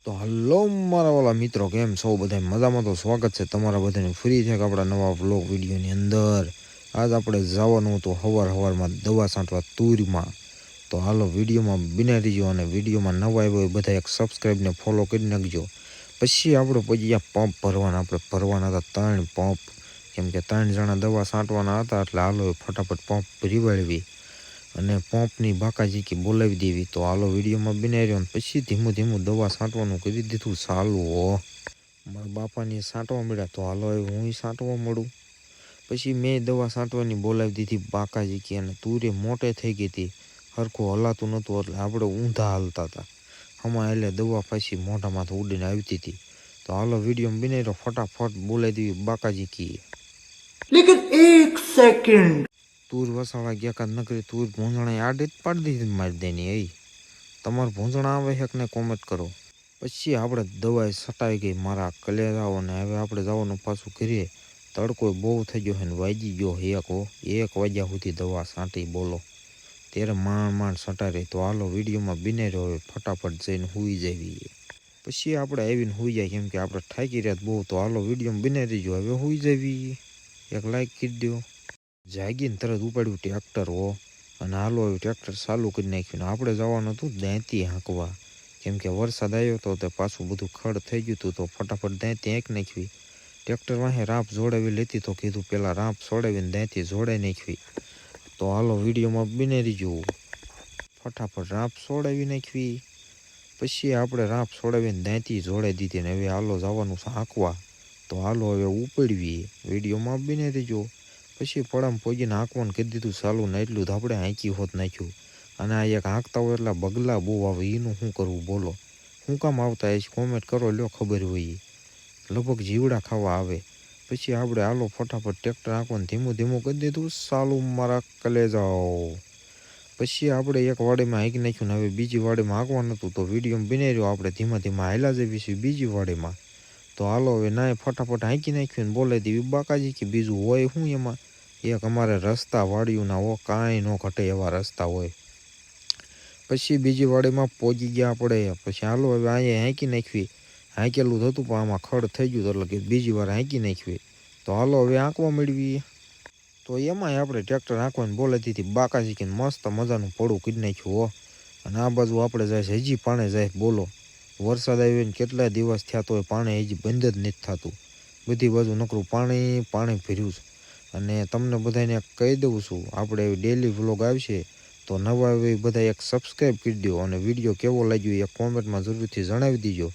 તો હલો મારા વાલા મિત્રો, કેમ છો બધા? મજામાં? તો સ્વાગત છે તમારા બધાને ફરી છે આપણા નવા વ્લોગ વિડીયોની અંદર. આજ આપણે જવાનું હતું હવારમાં દવા છાંટવા તુરમાં. તો હાલો વિડીયોમાં બિના રહીજો, અને વિડીયોમાં નવા આવ્યો હોય બધા એક સબસ્ક્રાઈબ ને ફોલો કરી નાખજો. પછી આપણે પછી પંપ ભરવાના, આપણે ભરવાના હતા 3 પંપ, કેમ કે 3 જણા દવા છાંટવાના હતા. એટલે હાલો ફટાફટ પંપ ભરી વાળવી અને પંપની બાકાજીકી બોલાવી દેવી. તો હાલો વિડીયોમાં બનાવી રહ્યો, પછી ધીમું ધીમું દવા છાંટવાનું કરી દીધું ચાલુ. મારા બાપાની છાંટવા મળ્યા, તો હાલો હું છાંટવા મળું. પછી મેં દવા છાંટવાની બોલાવી દીધી બાકાજીકી, અને તુરે મોટે થઈ ગઈ હતી, હરખું હલાતું નહોતું, એટલે આપણે ઊંધા હાલતા હતા. હમણાં એટલે દવા પાછી મોઢામાંથી ઉડીને આવતી હતી. તો હાલો વિડીયોમાં બનાવી રહ્યો, ફટાફટ બોલાવી દેવી બાકાજીકી. लेकिन एक सेकंड તુર વસાવા ગયા કાં નકરી તુર ભૂંજણા આડે જ પાડી દીધી મારી દેની. તમારે ભૂંજણા આવે છે કે ને કોમેન્ટ કરો. પછી આપણે દવાએ સટાઈ ગઈ મારા કલેરાઓને. હવે આપણે જવાનું પાછું ઘરે. તડકો બહુ થઈ ગયો છે ને વાગી ગયો 1 વાગ્યા સુધી દવા છાંટી, બોલો. ત્યારે માંડ સટાઈ રહી. તો હાલો વિડીયોમાં બિને રહ્યો, હવે ફટાફટ જઈને સૂઈ જઈએ. પછી આપણે આવીને સૂઈ જાય, કેમ કે આપણે થાકી રહ્યા બહુ. તો હાલો વિડીયોમાં બિને રહીજો, હવે સૂઈ જવી. એક લાઈક કરી દો. જાગીને તરત ઉપાડ્યું ટ્રેક્ટર અને હાલો ટ્રેક્ટર ચાલુ કરી નાખ્યું. આપણે જવાનું હતું દાંતી હાંકવા, કેમ કે વરસાદ આવ્યો હતો તો પાછું બધું ખડ થઈ ગયું હતું. તો ફટાફટ દાંતી હાંકી નાખવી. ટ્રેક્ટર વાહે રાપ જોડાવી લેતી, તો કીધું પેલા રાપ જોડાવીને દાંતી જોડાઈ નાખવી. તો હાલો વિડીયોમાં બિનેરી જવું, ફટાફટ રાપ જોડાવી નાખવી. પછી આપણે રાપ જોડાવીને દાંતી જોડાઈ દીધી ને હવે હાલો જવાનું હાંકવા. તો હાલો હવે ઉપડવી, વિડીયોમાં બિનેરી જવું. પછી પડામ પોજીને હાંકવાનું કરી દીધું ચાલુ ને એટલું તો આપણે હાંકી હોત નાખ્યું. અને આ એક હાંકતા હોય એટલે બગલા બહુ આવે, એનું શું કરવું બોલો? શું કામ આવતા એ કોમેન્ટ કરો, લ્યો ખબર હોય. લગભગ જીવડા ખાવા આવે. પછી આપણે હાલો ફટાફટ ટ્રેક્ટર હાંકવાનું ધીમું ધીમું કરી દીધું ચાલુ મારા કલેજાઓ. પછી આપણે એક વાડીમાં હાંકી નાખ્યું ને હવે બીજી વાડીમાં હાંકવાનું હતું. તો વિડીયોમાં બની રહ્યો, આપણે ધીમા ધીમા હાલ્યા જઈશું બીજી વાડીમાં. તો હાલો હવે ના ફટાફટ હાંકી નાખ્યું ને બોલાવી દેવી બાકાજી કે બીજું હોય શું એમાં. એક અમારે રસ્તા વાડીઓના કાંઈ ન ઘટે એવા રસ્તા હોય. પછી બીજી વાડીમાં પહોંચી ગયા આપણે. પછી હાલો હવે અહીંયા હાંકી નાખવી. હાંકેલું થતું પણ આમાં ખડ થઈ ગયું, એટલે કે બીજી વાર હાંકી નાખવી. તો હાલો હવે હાંકવા મળવી. તો એમાંય આપણે ટ્રેક્ટર હાંકવાની બોલાવી દીધી બાકાજી કે મસ્ત મજાનું પડું કરી નાખ્યું. અને આ બાજુ આપણે જાય છે હજી પાણી જાય, બોલો. વરસાદ આવ્યો ને કેટલા દિવસ થયા તો પાણી હજી બંધ જ નથી થતું. બધી બાજુ નકરું પાણી ભર્યું છે. અને તમને બધાને કહી દઉં છું, આપણે ડેલી વ્લોગ આવશે. તો નવા બધા એક સબસ્ક્રાઈબ કરી દો, અને વિડીયો કેવો લાગ્યો એ કોમેન્ટમાં જરૂરથી જણાવી દીજો.